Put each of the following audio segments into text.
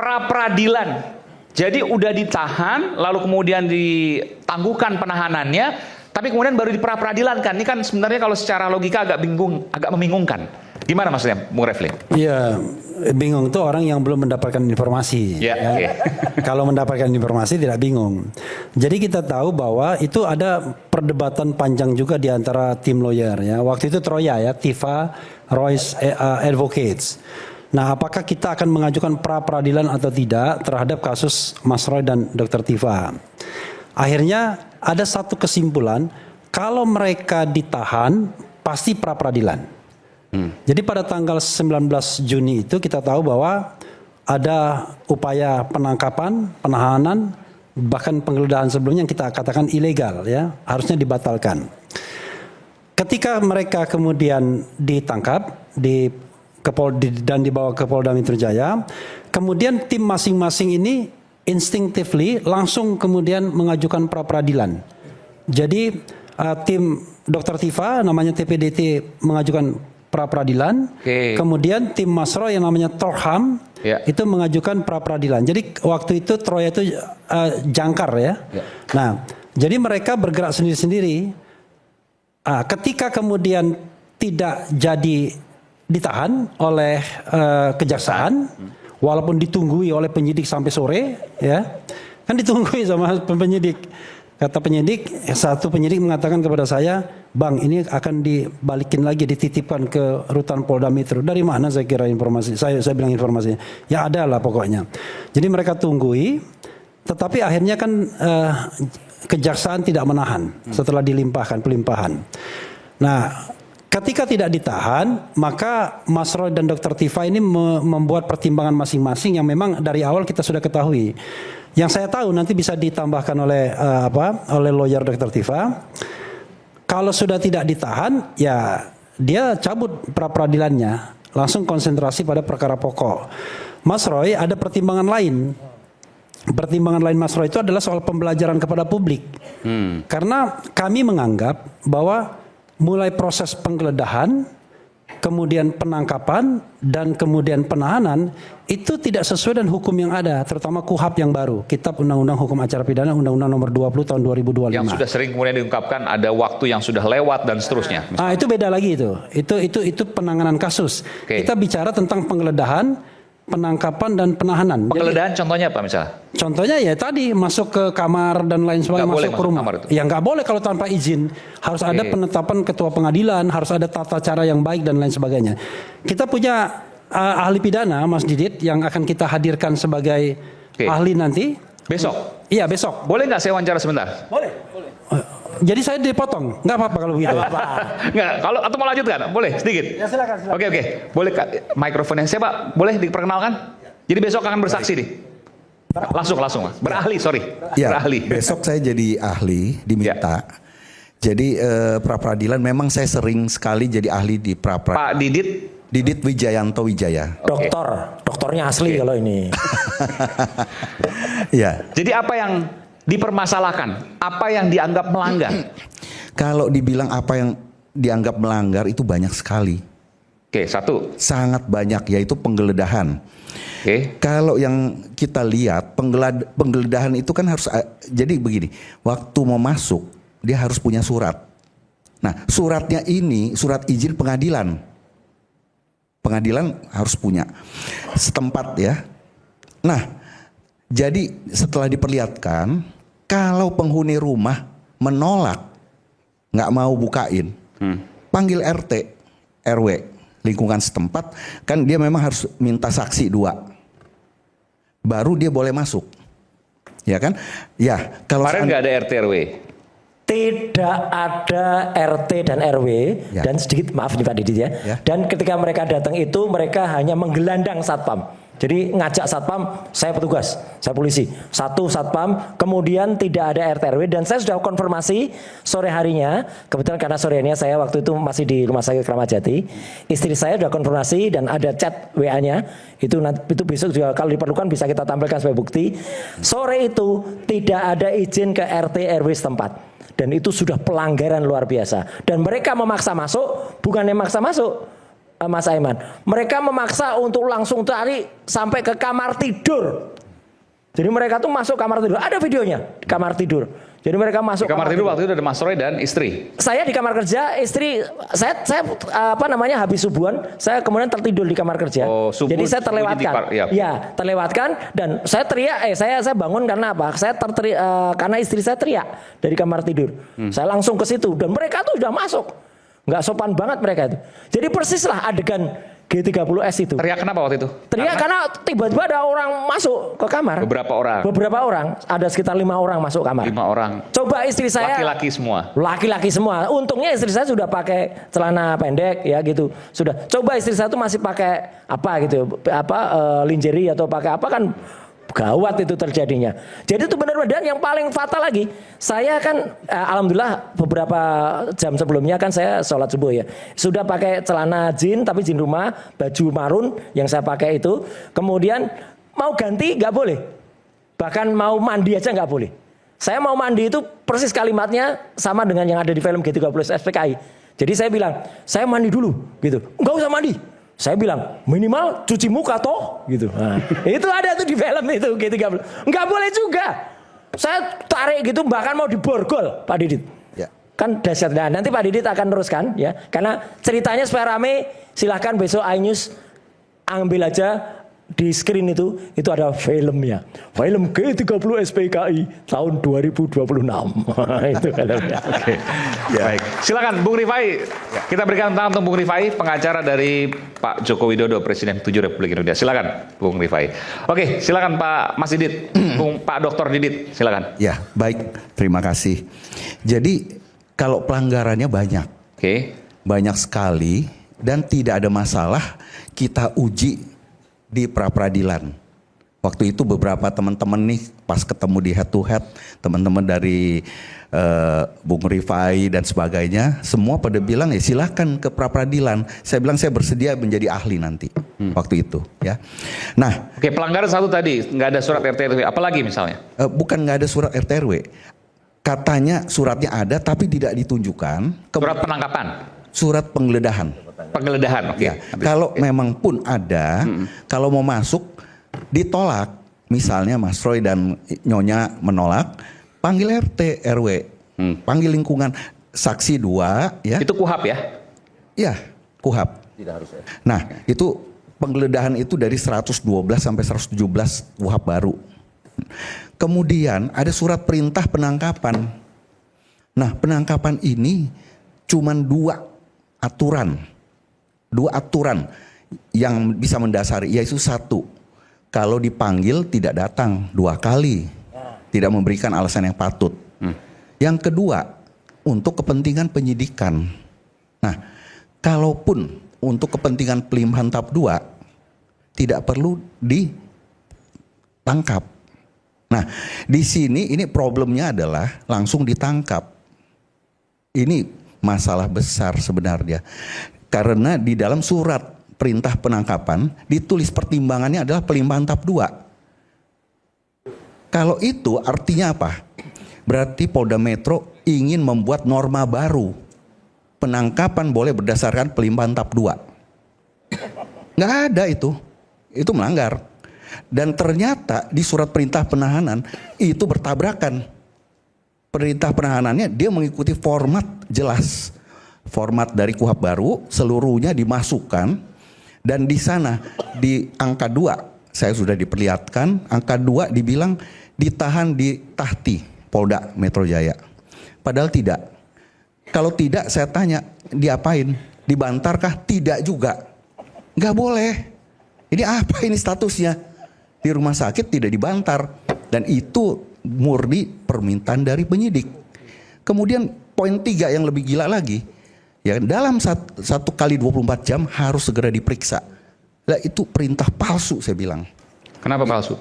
pra-peradilan. Jadi udah ditahan, lalu kemudian ditangguhkan penahanannya, tapi kemudian baru di pra-peradilan kan. Ini kan sebenarnya kalau secara logika agak bingung, agak membingungkan. Gimana maksudnya, Bung Refli? Iya, bingung itu orang yang belum mendapatkan informasi. Ya, ya. okay. Kalau mendapatkan informasi tidak bingung. Jadi kita tahu bahwa itu ada perdebatan panjang juga di antara tim lawyer ya. Waktu itu Troya ya, Tifa Royce Advocates. Nah, apakah kita akan mengajukan pra-peradilan atau tidak terhadap kasus Mas Roy dan Dr. Tifa? Akhirnya ada satu kesimpulan, kalau mereka ditahan pasti pra-peradilan. Jadi pada tanggal 19 Juni itu kita tahu bahwa ada upaya penangkapan, penahanan, bahkan penggeledahan sebelumnya yang kita katakan ilegal ya, harusnya dibatalkan. Ketika mereka kemudian ditangkap dan dibawa ke Polda Metro Jaya, kemudian tim masing-masing ini instinctively langsung kemudian mengajukan pra-peradilan. Jadi tim Dr. Tifa namanya TPDT mengajukan pra-peradilan, kemudian tim Mas Roy yang namanya Torham itu mengajukan pra-peradilan. Jadi waktu itu Troya itu jangkar ya. Nah, jadi mereka bergerak sendiri-sendiri. Ketika kemudian tidak jadi ditahan oleh kejaksaan, walaupun ditunggui oleh penyidik sampai sore, ya kan ditunggui sama penyidik. Kata penyidik, satu penyidik mengatakan kepada saya, Bang, ini akan dibalikin lagi, dititipkan ke rutan Polda Metro. Dari mana saya kira informasi? Saya bilang informasinya. Ya ada lah pokoknya. Jadi mereka tunggui, tetapi akhirnya kan kejaksaan tidak menahan setelah dilimpahkan pelimpahan. Nah, ketika tidak ditahan, maka Mas Roy dan Dr. Tifa ini membuat pertimbangan masing-masing yang memang dari awal kita sudah ketahui. Yang saya tahu nanti bisa ditambahkan oleh oleh lawyer Dr. Tifa. Kalau sudah tidak ditahan, ya dia cabut pra-peradilannya, langsung konsentrasi pada perkara pokok. Mas Roy ada pertimbangan lain. Pertimbangan lain Mas Roy itu adalah soal pembelajaran kepada publik. Karena kami menganggap bahwa mulai proses penggeledahan, kemudian penangkapan, dan kemudian penahanan itu tidak sesuai dengan hukum yang ada, terutama KUHP yang baru, Kitab Undang-Undang Hukum Acara Pidana Undang-Undang Nomor 20 Tahun 2025. Yang sudah sering kemudian diungkapkan ada waktu yang sudah lewat dan seterusnya. Itu beda lagi itu. Itu penanganan kasus. Kita bicara tentang penggeledahan, penangkapan dan penahanan. Penggeledahan contohnya apa misalnya? Contohnya ya tadi masuk ke kamar dan lain sebagainya, masuk ke rumah. Ya nggak boleh kalau tanpa izin. Harus ada penetapan ketua pengadilan, harus ada tata cara yang baik dan lain sebagainya. Kita punya ahli pidana, Mas Didit, yang akan kita hadirkan sebagai ahli nanti. Besok? Iya besok. Boleh nggak saya wawancara sebentar? Boleh. Jadi saya dipotong, nggak apa-apa kalau begitu. Nggak, kalau atau mau lanjutkan? Boleh sedikit. Ya silakan. Oke. Boleh mikrofonnya saya Pak? Boleh diperkenalkan? Jadi besok akan bersaksi nih. Langsung. Berahli, sorry. Ya, berahli. besok saya jadi ahli, diminta. Jadi pra-peradilan memang saya sering sekali jadi ahli di pra-peradilan. Pak Didit Wijayanto Wijaya. Doktornya asli kalau ini. Ya. Jadi apa yang dipermasalahkan? Apa yang dianggap melanggar? Kalau dibilang apa yang dianggap melanggar itu banyak sekali. Satu. Sangat banyak, yaitu penggeledahan. Kalau yang kita lihat penggeledahan itu kan harus, jadi begini, waktu mau masuk dia harus punya surat. Nah, suratnya ini surat izin pengadilan. Pengadilan harus punya setempat ya. Nah, jadi setelah diperlihatkan, kalau penghuni rumah menolak, nggak mau bukain, panggil RT, RW, lingkungan setempat, kan dia memang harus minta saksi 2, baru dia boleh masuk, ya kan? Ya, kalau kemarin nggak ada RT RW. Tidak ada RT dan RW dan sedikit maaf nih Pak Didit ya. Dan ketika mereka datang itu mereka hanya menggelandang satpam. Jadi ngajak satpam, saya petugas, saya polisi. Satu satpam, kemudian tidak ada RT RW dan saya sudah konfirmasi sore harinya. Kebetulan karena sore harinya saya waktu itu masih di Rumah Sakit Kramat Jati. Istri saya sudah konfirmasi dan ada chat WA-nya. Itu besok juga kalau diperlukan bisa kita tampilkan sebagai bukti. Sore itu tidak ada izin ke RT RW setempat. Dan itu sudah pelanggaran luar biasa. Dan mereka memaksa masuk, bukan yang maksa masuk. Mas Aiman. Mereka memaksa untuk langsung cari sampai ke kamar tidur. Jadi mereka tuh masuk kamar tidur. Ada videonya di kamar tidur. Jadi mereka masuk di kamar tidur waktu itu ada Mas Roy dan istri. Saya di kamar kerja, istri saya habis subuhan, saya kemudian tertidur di kamar kerja. Oh, subuh, jadi saya terlewatkan. Ya, terlewatkan dan saya teriak, saya bangun karena apa? Saya karena istri saya teriak dari kamar tidur. Saya langsung ke situ dan mereka tuh sudah masuk. Nggak sopan banget mereka itu. Jadi persislah adegan G30S itu. Teriak kenapa waktu itu? Teriak karena tiba-tiba ada orang masuk ke kamar. Beberapa orang. Ada sekitar 5 orang masuk kamar. 5 orang. Coba istri saya. Laki-laki semua. Laki-laki semua. Untungnya istri saya sudah pakai celana pendek ya gitu. Sudah. Coba istri saya tuh masih pakai apa gitu, lingerie atau pakai apa kan. Gawat itu terjadinya. Jadi itu benar-benar, dan yang paling fatal lagi, saya kan alhamdulillah beberapa jam sebelumnya kan saya sholat subuh ya, sudah pakai celana jin tapi jin rumah, baju marun yang saya pakai itu, kemudian mau ganti nggak boleh, bahkan mau mandi aja nggak boleh. Saya mau mandi itu persis kalimatnya sama dengan yang ada di film G30 SPKI. Jadi saya bilang, saya mandi dulu gitu, nggak usah mandi. Saya bilang minimal cuci muka toh gitu. Nah, itu ada tuh di film itu G30. Nggak boleh juga. Saya tarik gitu bahkan mau diborgol Pak Didit. Ya. Kan dahsyat. Nah, nanti Pak Didit akan teruskan ya. Karena ceritanya supaya rame, silahkan besok iNews ambil aja di screen itu ada filmnya. Film G30 SPKI tahun 2026. Itu filmnya. Oke. Ya. Baik. Silakan Bung Rifai. Kita berikan tangan untuk Bung Rifai, pengacara dari Pak Joko Widodo, Presiden ke-7 Republik Indonesia. Silakan Bung Rifai. Oke, silakan Pak Mas Didit, Pak Dr. Didit, silakan. Ya, baik. Terima kasih. Jadi kalau pelanggarannya banyak. Oke. Banyak sekali dan tidak ada masalah kita uji di pra-peradilan. Waktu itu beberapa teman-teman nih pas ketemu di head to head, teman-teman dari Bung Rifai dan sebagainya, semua pada bilang ya silahkan ke pra-peradilan. Saya bilang saya bersedia menjadi ahli nanti waktu itu ya. Nah, oke, pelanggaran satu tadi nggak ada surat RT RW, apalagi misalnya? Bukan nggak ada surat RT RW, katanya suratnya ada tapi tidak ditunjukkan. Surat penangkapan? Surat penggeledahan. Penggeledahan, oke. Ya, kalau memang pun ada, kalau mau masuk ditolak, misalnya Mas Roy dan Nyonya menolak, panggil RT RW, panggil lingkungan, saksi 2, ya. Itu KUHAP ya? Iya, KUHAP. Tidak harus ya. Nah, itu penggeledahan itu dari 112 sampai 117 KUHAP baru. Kemudian ada surat perintah penangkapan. Nah, penangkapan ini cuman 2 aturan yang bisa mendasari, yaitu 1, kalau dipanggil tidak datang 2 kali, tidak memberikan alasan yang patut. Yang kedua, untuk kepentingan penyidikan. Nah, kalaupun untuk kepentingan pelimpahan tahap 2 tidak perlu ditangkap. Nah, di sini ini problemnya adalah langsung ditangkap. Ini masalah besar sebenarnya. Karena di dalam surat perintah penangkapan ditulis pertimbangannya adalah pelimpahan tahap 2. Kalau itu artinya apa? Berarti Polda Metro ingin membuat norma baru. Penangkapan boleh berdasarkan pelimpahan tahap 2. Nggak ada itu. Itu melanggar. Dan ternyata di surat perintah penahanan itu bertabrakan. Perintah penahanannya dia mengikuti format jelas. Format dari KUHAP baru seluruhnya dimasukkan, dan di sana di angka 2 saya sudah diperlihatkan, angka 2 dibilang ditahan di Tahti Polda Metro Jaya. Padahal tidak. Kalau tidak saya tanya diapain? Dibantarkah? Tidak juga. Nggak boleh. Ini apa ini statusnya? Di rumah sakit tidak dibantar, dan itu murni permintaan dari penyidik. Kemudian poin 3 yang lebih gila lagi. Ya, dalam 1 kali 24 jam harus segera diperiksa. Lah itu perintah palsu saya bilang. Kenapa palsu?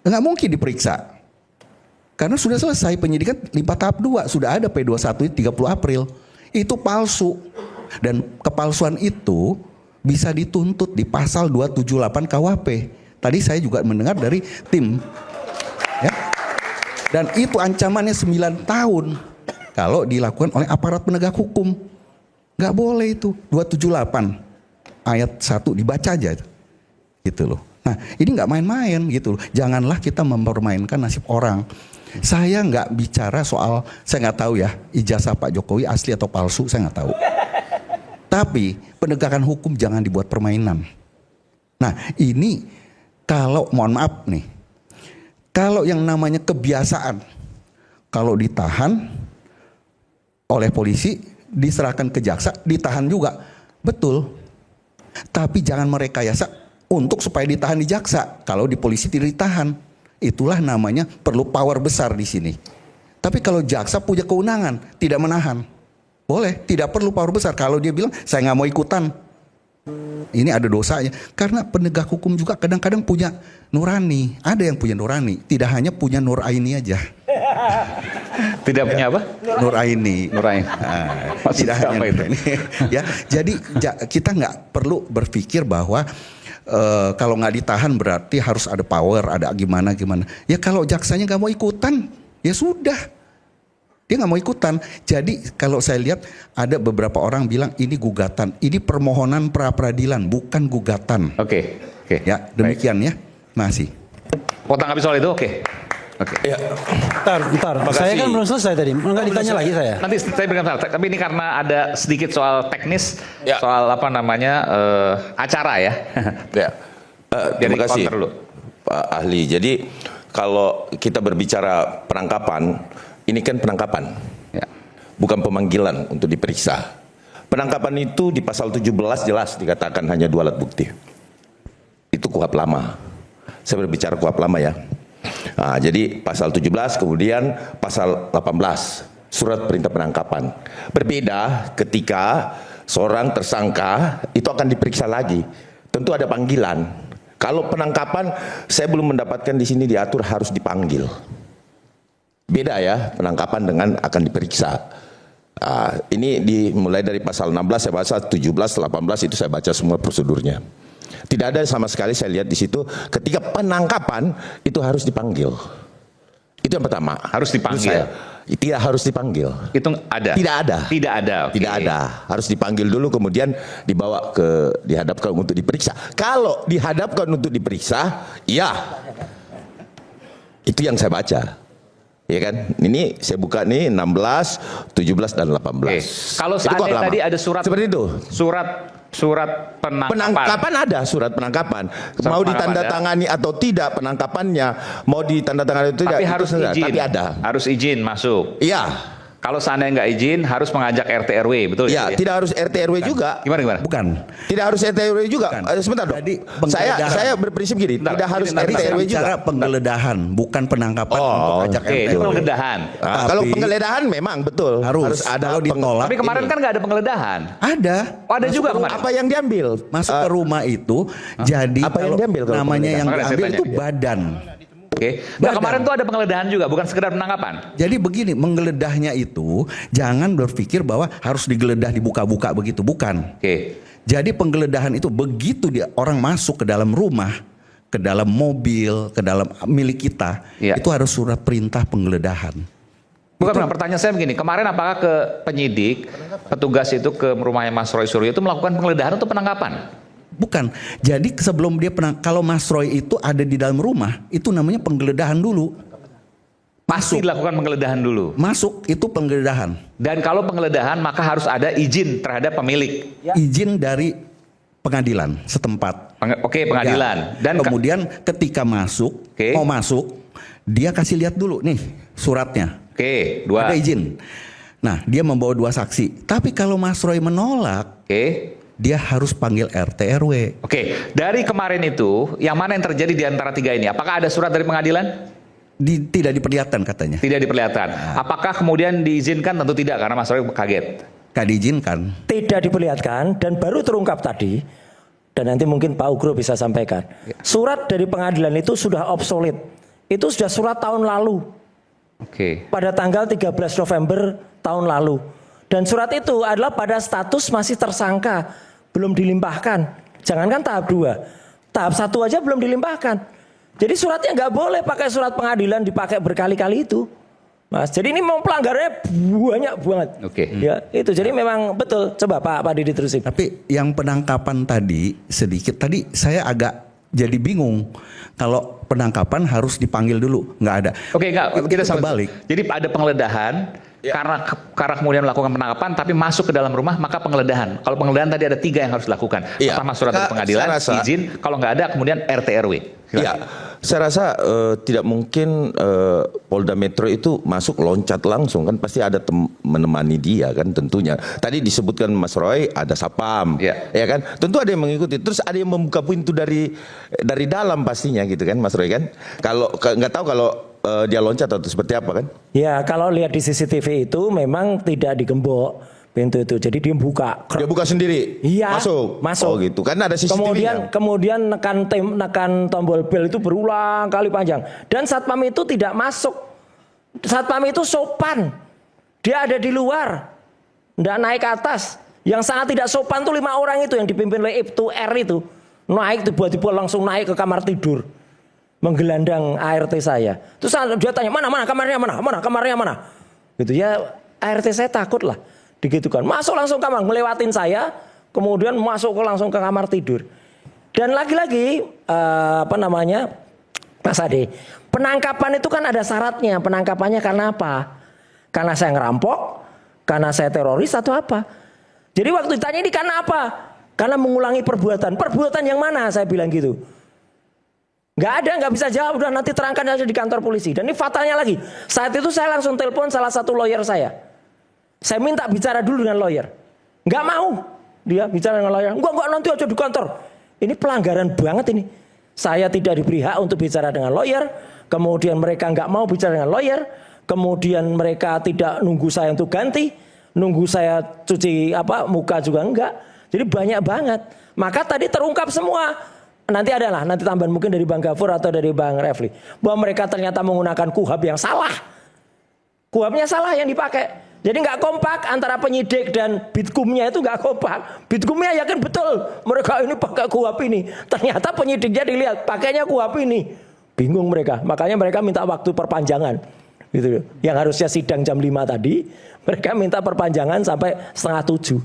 Nggak mungkin diperiksa. Karena sudah selesai penyidikan limpah tahap 2. Sudah ada P21 30 April. Itu palsu. Dan kepalsuan itu bisa dituntut di pasal 278 KUHP. Tadi saya juga mendengar dari tim. Ya. Dan itu ancamannya 9 tahun. Kalau dilakukan oleh aparat penegak hukum. Nggak boleh itu 278. ayat 1 dibaca aja gitu loh. Nah ini nggak main-main gitu loh. Janganlah kita mempermainkan nasib orang. Saya nggak bicara soal, saya nggak tahu ya ijazah Pak Jokowi asli atau palsu, saya nggak tahu. Tapi penegakan hukum jangan dibuat permainan. Nah ini kalau mohon maaf nih, kalau yang namanya kebiasaan, kalau ditahan oleh polisi, diserahkan ke jaksa, ditahan juga, betul. Tapi jangan merekayasa untuk supaya ditahan di jaksa. Kalau di polisi tidak ditahan, itulah namanya perlu power besar di sini. Tapi kalau jaksa punya kewenangan tidak menahan, boleh, tidak perlu power besar. Kalau dia bilang saya nggak mau ikutan, ini ada dosanya. Karena penegak hukum juga kadang-kadang punya nurani. Ada yang punya nurani, tidak hanya punya nur aini aja. Tidak punya apa? Nur aini. Nur aini. Nah, tidak hanya nur aini. Ya, jadi kita nggak perlu berpikir bahwa kalau nggak ditahan berarti harus ada power, ada gimana. Ya kalau jaksanya nggak mau ikutan, ya sudah. Dia nggak mau ikutan. Jadi kalau saya lihat ada beberapa orang bilang ini gugatan, ini permohonan pra peradilan, bukan gugatan. Oke. Ya demikian ya. Masih. Potong habis soal itu, oke. Ya. Bentar. Saya kan belum selesai tadi. Enggak ditanya lagi saya. Nanti saya berikan salah. Tapi ini karena ada sedikit soal teknis, Ya. soal apa namanya acara ya. Ya. Terima Jadi kasih counter dulu. Pak Ahli. Jadi kalau kita berbicara penangkapan, ini kan penangkapan, Ya. bukan pemanggilan untuk diperiksa. Penangkapan itu di pasal 17 jelas dikatakan hanya 2 alat bukti. Itu KUHP lama. Saya berbicara KUHP lama ya. Nah, jadi pasal 17 kemudian pasal 18 surat perintah penangkapan. Berbeda ketika seorang tersangka itu akan diperiksa lagi. Tentu ada panggilan. Kalau penangkapan saya belum mendapatkan di sini diatur harus dipanggil. Beda ya penangkapan dengan akan diperiksa. Ini dimulai dari pasal 16 saya baca, 17, 18 itu saya baca semua prosedurnya. Tidak ada sama sekali saya lihat di situ ketika penangkapan itu harus dipanggil. Itu yang pertama. Harus dipanggil. Tidak harus dipanggil. Itu ada. Tidak ada. Tidak ada. Oke. Tidak ada. Harus dipanggil dulu kemudian dihadapkan untuk diperiksa. Kalau dihadapkan untuk diperiksa, ya. Itu yang saya baca. Ya kan? Ini saya buka nih 16, 17 dan 18. Oke. Kalau seandainya tadi ada surat seperti itu. Surat penangkapan. Penangkapan ada surat penangkapan. Mau ditandatangani atau tidak penangkapannya, mau ditandatangani atau tidak. Tapi harus izin. Tapi ada. Harus izin masuk. Iya. Kalau seandainya nggak izin, harus mengajak RT RW, betul Ya, ya? tidak harus RT RW juga. Gimana? Bukan. Tidak harus RT RW juga. Sebentar dong. Jadi Saya berprinsip gini, tidak harus RT RW juga. Bicara penggeledahan, bukan penangkapan untuk ajak Oke, RT itu RW. penggeledahan. Kalau penggeledahan memang betul Harus ada. kalau ditolak. Tapi kemarin kan nggak ada penggeledahan. Ada. Oh, ada juga kemarin. Apa yang diambil? Masuk ke rumah itu, jadi Apa yang kalau diambil kalau namanya yang penggeledahan? diambil Makanya itu saya tanya. badan. Oke. Nah, kemarin tuh ada penggeledahan juga, bukan sekedar penangkapan. Jadi begini, menggeledahnya itu jangan berpikir bahwa harus digeledah dibuka-buka begitu, bukan. Oke. Jadi penggeledahan itu begitu orang masuk ke dalam rumah, ke dalam mobil, ke dalam milik kita, Iya. itu harus surat perintah penggeledahan. Bukan, pertanyaan saya begini, kemarin apakah ke penyidik, petugas itu ke rumahnya Mas Roy Suryo itu melakukan penggeledahan untuk penangkapan? Bukan. Jadi sebelum dia kalau Mas Roy itu ada di dalam rumah, itu namanya penggeledahan dulu. Pasti dilakukan penggeledahan dulu. Masuk itu penggeledahan. Dan kalau penggeledahan maka harus ada izin terhadap pemilik. Izin dari pengadilan setempat. Oke, pengadilan. Ya. Dan kemudian ketika masuk, Oke. mau masuk, dia kasih lihat dulu nih suratnya. Oke, 2. Ada izin. Nah, dia membawa 2 saksi. Tapi kalau Mas Roy menolak, Oke. dia harus panggil RT RW. Oke, dari kemarin itu yang mana yang terjadi di antara 3 ini? Apakah ada surat dari pengadilan? Tidak diperlihatkan katanya. Tidak diperlihatkan. Apakah kemudian diizinkan? Tentu tidak karena Mas Roy kaget. Gak diizinkan. Tidak diperlihatkan dan baru terungkap tadi, dan nanti mungkin Pak Ugro bisa sampaikan. Surat dari pengadilan itu sudah obsolete. Itu sudah surat tahun lalu. Oke. Pada tanggal 13 November tahun lalu. Dan surat itu adalah pada status masih tersangka, belum dilimpahkan. Jangankan tahap 2, tahap 1 aja belum dilimpahkan. Jadi suratnya nggak boleh pakai surat pengadilan dipakai berkali-kali itu. Mas. Jadi ini memang pelanggarannya banyak banget. Oke. Ya, itu. Jadi memang betul. Coba Pak Didi terusin. Tapi yang penangkapan tadi sedikit tadi saya agak jadi bingung. Kalau penangkapan harus dipanggil dulu, nggak ada. Oke, enggak, kita sama balik. Jadi ada penggeledahan karena kemudian melakukan penangkapan tapi masuk ke dalam rumah maka penggeledahan. Kalau penggeledahan tadi ada 3 yang harus dilakukan. Iya. Pertama surat dari pengadilan, Saya rasa- izin, kalau nggak ada kemudian RT RW. Iya, saya rasa tidak mungkin Polda Metro itu masuk loncat langsung, kan pasti ada menemani dia kan tentunya. Tadi disebutkan Mas Roy ada sapam, Iya. ya kan? Tentu ada yang mengikuti. Terus ada yang membuka pintu dari dalam pastinya gitu kan, Mas Roy kan? Kalau nggak tahu kalau dia loncat atau seperti apa kan? Ya, kalau lihat di CCTV itu memang tidak digembok pintu itu. Jadi dia buka. Dia buka sendiri. Iya, Masuk. masuk. Oh gitu. Karena ada CCTV-nya. Kemudian nekan tombol bel itu berulang kali panjang. Dan satpam itu tidak masuk. Satpam itu sopan. Dia ada di luar. Nggak naik ke atas. Yang sangat tidak sopan tuh 5 orang itu yang dipimpin oleh Ibtu R itu. Naik tiba-tiba langsung naik ke kamar tidur. Menggelandang ART saya. Terus dia tanya, mana kamarnya mana? Mana kamarnya mana? Gitu ya, ART saya takut lah. Digitukan. Masuk langsung kamar, melewatin saya, kemudian masuk langsung ke kamar tidur. Dan lagi-lagi Mas Ade, penangkapan itu kan ada syaratnya. Penangkapannya karena apa? Karena saya ngerampok, karena saya teroris atau apa? Jadi waktu ditanya ini karena apa? Karena mengulangi perbuatan. Perbuatan yang mana? Saya bilang gitu. Nggak ada, nggak bisa jawab. Udah nanti terangkan aja di kantor polisi. Dan ini fatalnya lagi. Saat itu saya langsung telepon salah satu lawyer saya. Saya minta bicara dulu dengan lawyer. Nggak mau dia bicara dengan lawyer. Enggak, nanti aja di kantor. Ini pelanggaran banget ini. Saya tidak diberi hak untuk bicara dengan lawyer. Kemudian mereka nggak mau bicara dengan lawyer. Kemudian mereka tidak nunggu saya untuk ganti. Nunggu saya cuci muka juga enggak. Jadi banyak banget. Maka tadi terungkap semua. Nanti adalah nanti tambahan mungkin dari Bang Gafur atau dari Bang Refli. Bahwa mereka ternyata menggunakan kuhab yang salah. Kuhabnya salah yang dipakai. Jadi nggak kompak antara penyidik dan bitkumnya itu nggak kompak. Bitkumnya yakin betul mereka ini pakai kuhab ini. Ternyata penyidiknya dilihat pakainya kuhab ini. Bingung mereka. Makanya mereka minta waktu perpanjangan. Gitu. Yang harusnya sidang jam 5 tadi, mereka minta perpanjangan sampai 6:30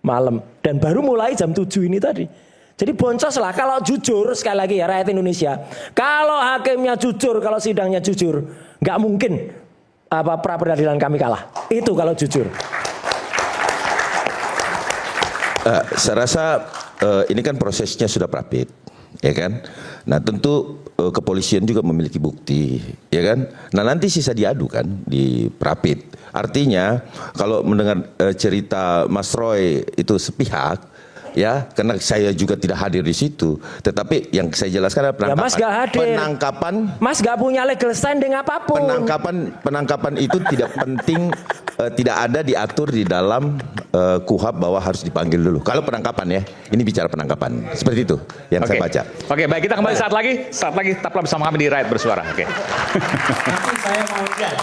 malam. Dan baru mulai jam 7 ini tadi. Jadi boncos lah. Kalau jujur, sekali lagi ya rakyat Indonesia. Kalau hakimnya jujur, kalau sidangnya jujur, nggak mungkin pra peradilan kami kalah. Itu kalau jujur. Saya rasa ini kan prosesnya sudah rapid, ya kan? Nah tentu kepolisian juga memiliki bukti, ya kan? Nah nanti sisa diadu kan di rapid. Artinya kalau mendengar cerita Mas Roy itu sepihak, ya, karena saya juga tidak hadir di situ. Tetapi yang saya jelaskan adalah penangkapan. Ya, Mas gak hadir. Penangkapan. Mas gak punya legal standing apapun. Penangkapan itu tidak penting, tidak ada diatur di dalam kuhab bahwa harus dipanggil dulu. Kalau penangkapan ya, ini bicara penangkapan. Seperti itu yang saya baca. Oke, baik, kita kembali saat lagi tetaplah bersama kami di Rakyat Bersuara. Oke. Nanti saya mau lihat.